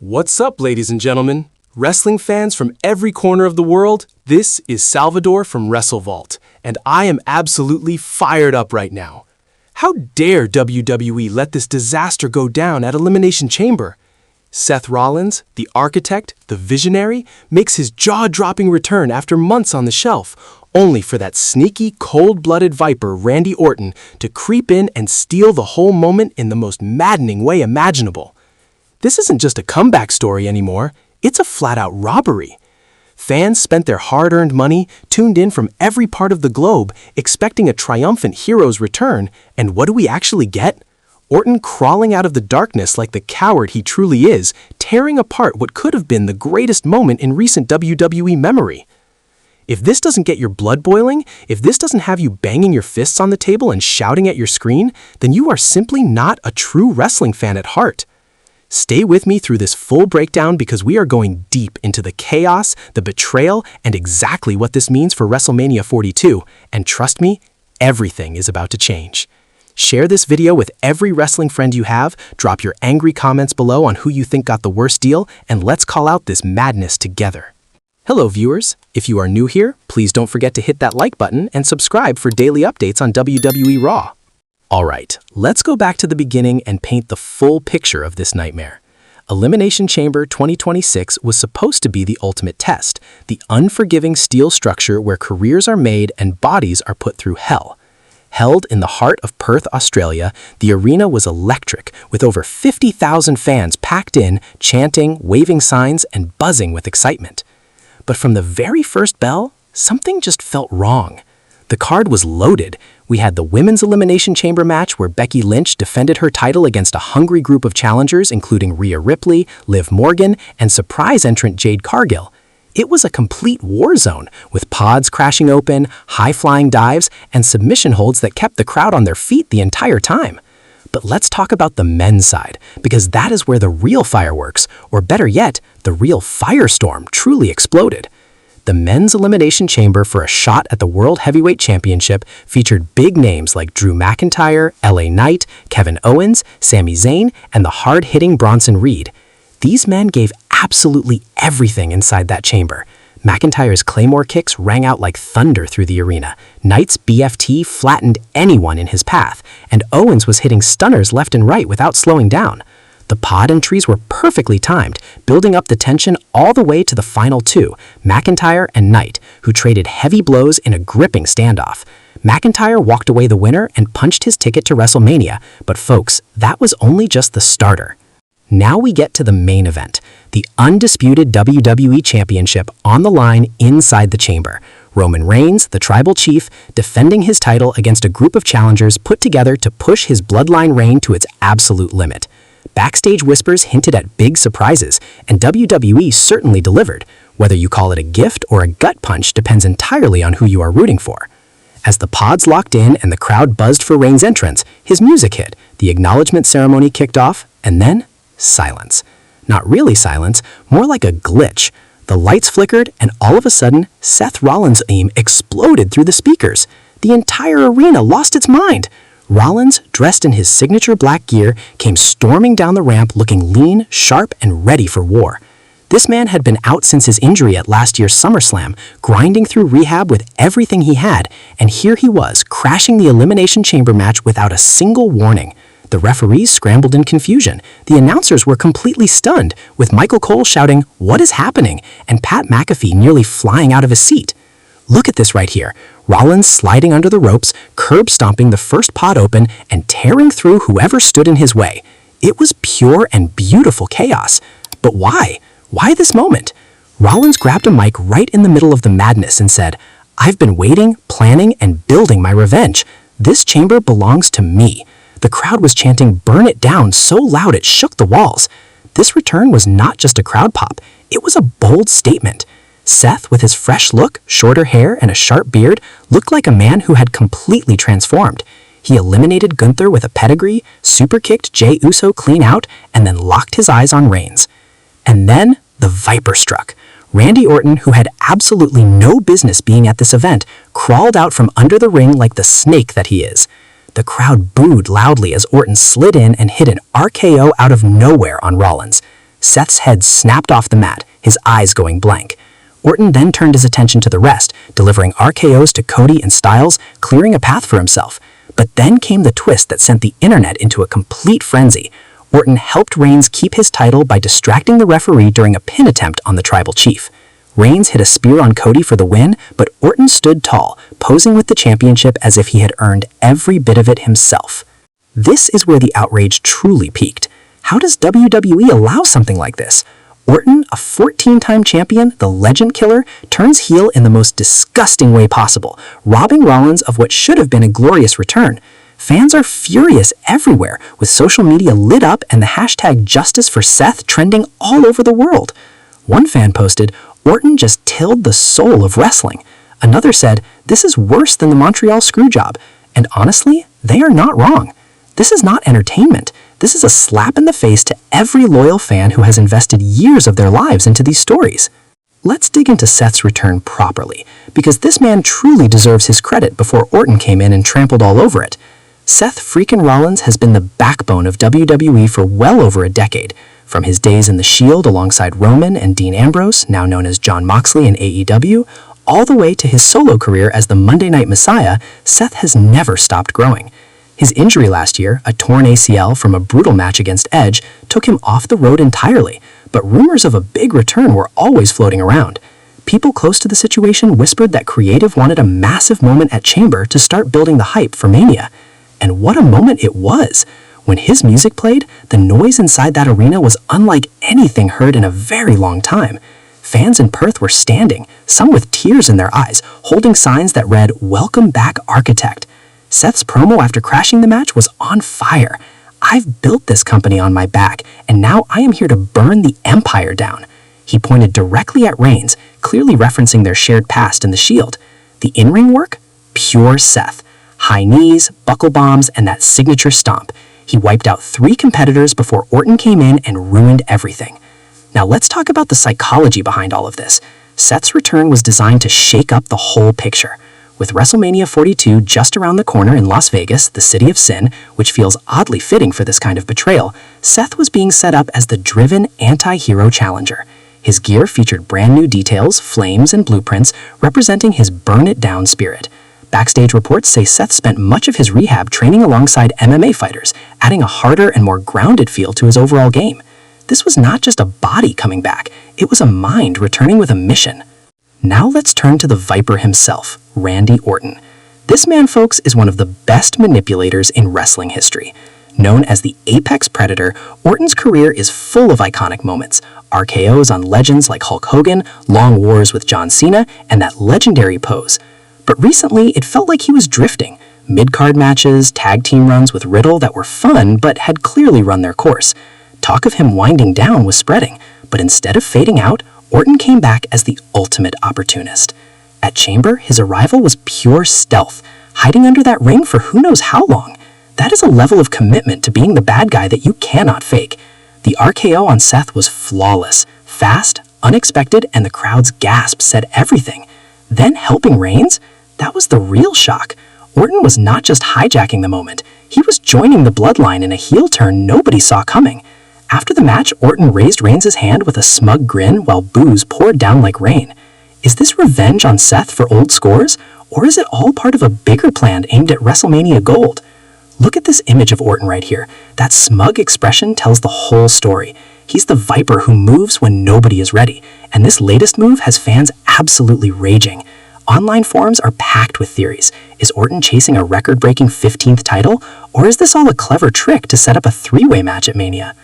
What's up, ladies and gentlemen? Wrestling fans from every corner of the world, this is Salvador from Wrestle Vault, and I am absolutely fired up right now. How dare WWE let this disaster go down at Elimination Chamber? Seth Rollins, the architect, the visionary, makes his jaw-dropping return after months on the shelf, only for that sneaky, cold-blooded viper Randy Orton to creep in and steal the whole moment in the most maddening way imaginable. This isn't just a comeback story anymore, it's a flat-out robbery. Fans spent their hard-earned money, tuned in from every part of the globe, expecting a triumphant hero's return, and what do we actually get? Orton crawling out of the darkness like the coward he truly is, tearing apart what could have been the greatest moment in recent WWE memory. If this doesn't get your blood boiling, if this doesn't have you banging your fists on the table and shouting at your screen, then you are simply not a true wrestling fan at heart. Stay with me through this full breakdown because we are going deep into the chaos, the betrayal, and exactly what this means for WrestleMania 42. And trust me, everything is about to change. Share this video with every wrestling friend you have, drop your angry comments below on who you think got the worst deal, and let's call out this madness together. Hello viewers, if you are new here, please don't forget to hit that like button and subscribe for daily updates on WWE Raw. Alright, let's go back to the beginning and paint the full picture of this nightmare. Elimination Chamber 2026 was supposed to be the ultimate test, the unforgiving steel structure where careers are made and bodies are put through hell. Held in the heart of Perth, Australia, the arena was electric, with over 50,000 fans packed in, chanting, waving signs, and buzzing with excitement. But from the very first bell, something just felt wrong. The card was loaded. We had the Women's Elimination Chamber match where Becky Lynch defended her title against a hungry group of challengers including Rhea Ripley, Liv Morgan, and surprise entrant Jade Cargill. It was a complete war zone, with pods crashing open, high-flying dives, and submission holds that kept the crowd on their feet the entire time. But let's talk about the men's side, because that is where the real fireworks, or better yet, the real firestorm, truly exploded. The Men's Elimination Chamber for a shot at the World Heavyweight Championship featured big names like Drew McIntyre, LA Knight, Kevin Owens, Sami Zayn, and the hard-hitting Bronson Reed. These men gave absolutely everything inside that chamber. McIntyre's Claymore kicks rang out like thunder through the arena. Knight's BFT flattened anyone in his path, and Owens was hitting stunners left and right without slowing down. The pod entries were perfectly timed, building up the tension all the way to the final two, McIntyre and Knight, who traded heavy blows in a gripping standoff. McIntyre walked away the winner and punched his ticket to WrestleMania, but folks, that was only just the starter. Now we get to the main event, the undisputed WWE Championship on the line inside the chamber. Roman Reigns, the tribal chief, defending his title against a group of challengers put together to push his bloodline reign to its absolute limit. Backstage whispers hinted at big surprises, and WWE certainly delivered. Whether you call it a gift or a gut punch depends entirely on who you are rooting for. As the pods locked in and the crowd buzzed for Reigns' entrance, his music hit, the acknowledgement ceremony kicked off, and then silence. Not really silence, more like a glitch. The lights flickered, and all of a sudden, Seth Rollins' theme exploded through the speakers. The entire arena lost its mind. Rollins, dressed in his signature black gear, came storming down the ramp looking lean, sharp, and ready for war. This man had been out since his injury at last year's SummerSlam, grinding through rehab with everything he had, and here he was, crashing the Elimination Chamber match without a single warning. The referees scrambled in confusion. The announcers were completely stunned, with Michael Cole shouting, "What is happening?" and Pat McAfee nearly flying out of his seat. Look at this right here. Rollins sliding under the ropes, curb-stomping the first pod open, and tearing through whoever stood in his way. It was pure and beautiful chaos. But why? Why this moment? Rollins grabbed a mic right in the middle of the madness and said, "I've been waiting, planning, and building my revenge. This chamber belongs to me." The crowd was chanting, "Burn it down," so loud it shook the walls. This return was not just a crowd pop. It was a bold statement. Seth, with his fresh look, shorter hair, and a sharp beard, looked like a man who had completely transformed. He eliminated Gunther with a pedigree, super-kicked Jey Uso clean out, and then locked his eyes on Reigns. And then the Viper struck. Randy Orton, who had absolutely no business being at this event, crawled out from under the ring like the snake that he is. The crowd booed loudly as Orton slid in and hit an RKO out of nowhere on Rollins. Seth's head snapped off the mat, his eyes going blank. Orton then turned his attention to the rest, delivering RKOs to Cody and Styles, clearing a path for himself. But then came the twist that sent the internet into a complete frenzy. Orton helped Reigns keep his title by distracting the referee during a pin attempt on the Tribal Chief. Reigns hit a spear on Cody for the win, but Orton stood tall, posing with the championship as if he had earned every bit of it himself. This is where the outrage truly peaked. How does WWE allow something like this? Orton, a 14-time champion, the legend killer, turns heel in the most disgusting way possible, robbing Rollins of what should have been a glorious return. Fans are furious everywhere, with social media lit up and the hashtag Justice for Seth trending all over the world. One fan posted, "Orton just tilled the soul of wrestling." Another said, "This is worse than the Montreal Screwjob." And honestly, they are not wrong. This is not entertainment. This is a slap in the face to every loyal fan who has invested years of their lives into these stories. Let's dig into Seth's return properly, because this man truly deserves his credit before Orton came in and trampled all over it. Seth freakin' Rollins has been the backbone of WWE for well over a decade. From his days in The Shield alongside Roman and Dean Ambrose, now known as Jon Moxley in AEW, all the way to his solo career as the Monday Night Messiah, Seth has never stopped growing. His injury last year, a torn ACL from a brutal match against Edge, took him off the road entirely, but rumors of a big return were always floating around. People close to the situation whispered that Creative wanted a massive moment at Chamber to start building the hype for Mania. And what a moment it was! When his music played, the noise inside that arena was unlike anything heard in a very long time. Fans in Perth were standing, some with tears in their eyes, holding signs that read, "Welcome back, Architect." Seth's promo after crashing the match was on fire. "I've built this company on my back, and now I am here to burn the Empire down." He pointed directly at Reigns, clearly referencing their shared past in The Shield. The in-ring work? Pure Seth. High knees, buckle bombs, and that signature stomp. He wiped out 3 competitors before Orton came in and ruined everything. Now let's talk about the psychology behind all of this. Seth's return was designed to shake up the whole picture. With WrestleMania 42 just around the corner in Las Vegas, the City of Sin, which feels oddly fitting for this kind of betrayal, Seth was being set up as the driven anti-hero challenger. His gear featured brand new details, flames, and blueprints, representing his burn-it-down spirit. Backstage reports say Seth spent much of his rehab training alongside MMA fighters, adding a harder and more grounded feel to his overall game. This was not just a body coming back, it was a mind returning with a mission. Now let's turn to the Viper himself, Randy Orton. This man, folks, is one of the best manipulators in wrestling history. Known as the Apex Predator, Orton's career is full of iconic moments. RKOs on legends like Hulk Hogan, long wars with John Cena, and that legendary pose. But recently, it felt like he was drifting. Mid-card matches, tag team runs with Riddle that were fun but had clearly run their course. Talk of him winding down was spreading, but instead of fading out, Orton came back as the ultimate opportunist. At Chamber, his arrival was pure stealth, hiding under that ring for who knows how long. That is a level of commitment to being the bad guy that you cannot fake. The RKO on Seth was flawless, fast, unexpected, and the crowd's gasp said everything. Then helping Reigns? That was the real shock. Orton was not just hijacking the moment, he was joining the bloodline in a heel turn nobody saw coming. After the match, Orton raised Reigns' hand with a smug grin while boos poured down like rain. Is this revenge on Seth for old scores, or is it all part of a bigger plan aimed at WrestleMania Gold? Look at this image of Orton right here. That smug expression tells the whole story. He's the Viper who moves when nobody is ready, and this latest move has fans absolutely raging. Online forums are packed with theories. Is Orton chasing a record-breaking 15th title, or is this all a clever trick to set up a 3-way match at Mania?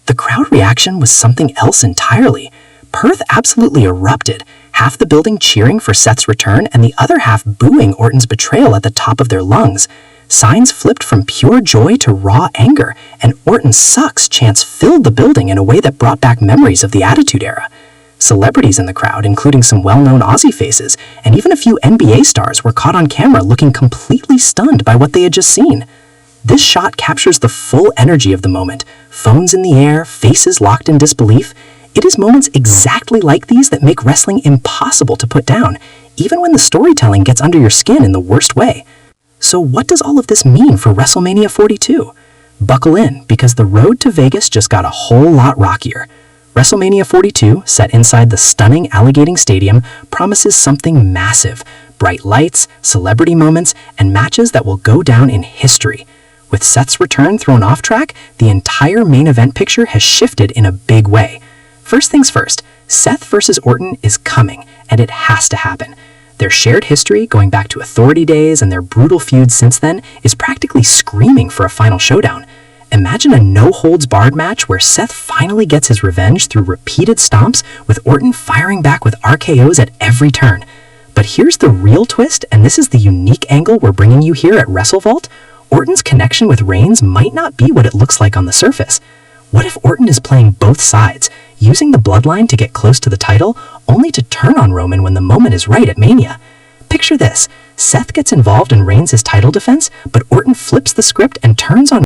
The crowd reaction was something else entirely. Perth absolutely erupted, half the building cheering for Seth's return and the other half booing Orton's betrayal at the top of their lungs. Signs flipped from pure joy to raw anger, and "Orton sucks" chants filled the building in a way that brought back memories of the Attitude Era. Celebrities in the crowd, including some well-known Aussie faces, and even a few NBA stars, were caught on camera looking completely stunned by what they had just seen. This shot captures the full energy of the moment. Phones in the air, faces locked in disbelief. It is moments exactly like these that make wrestling impossible to put down, even when the storytelling gets under your skin in the worst way. So what does all of this mean for WrestleMania 42? Buckle in, because the road to Vegas just got a whole lot rockier. WrestleMania 42, set inside the stunning Allegheny Stadium, promises something massive: bright lights, celebrity moments, and matches that will go down in history. With Seth's return thrown off track, the entire main event picture has shifted in a big way. First things first, Seth versus Orton is coming, and it has to happen. Their shared history, going back to Authority days and their brutal feuds since then, is practically screaming for a final showdown. Imagine a no-holds-barred match where Seth finally gets his revenge through repeated stomps, with Orton firing back with RKOs at every turn. But here's the real twist, and this is the unique angle we're bringing you here at WrestleVault. Orton's connection with Reigns might not be what it looks like on the surface. What if Orton is playing both sides, using the bloodline to get close to the title, only to turn on Roman when the moment is right at Mania? Picture this: Seth gets involved in Reigns' title defense, but Orton flips the script and turns on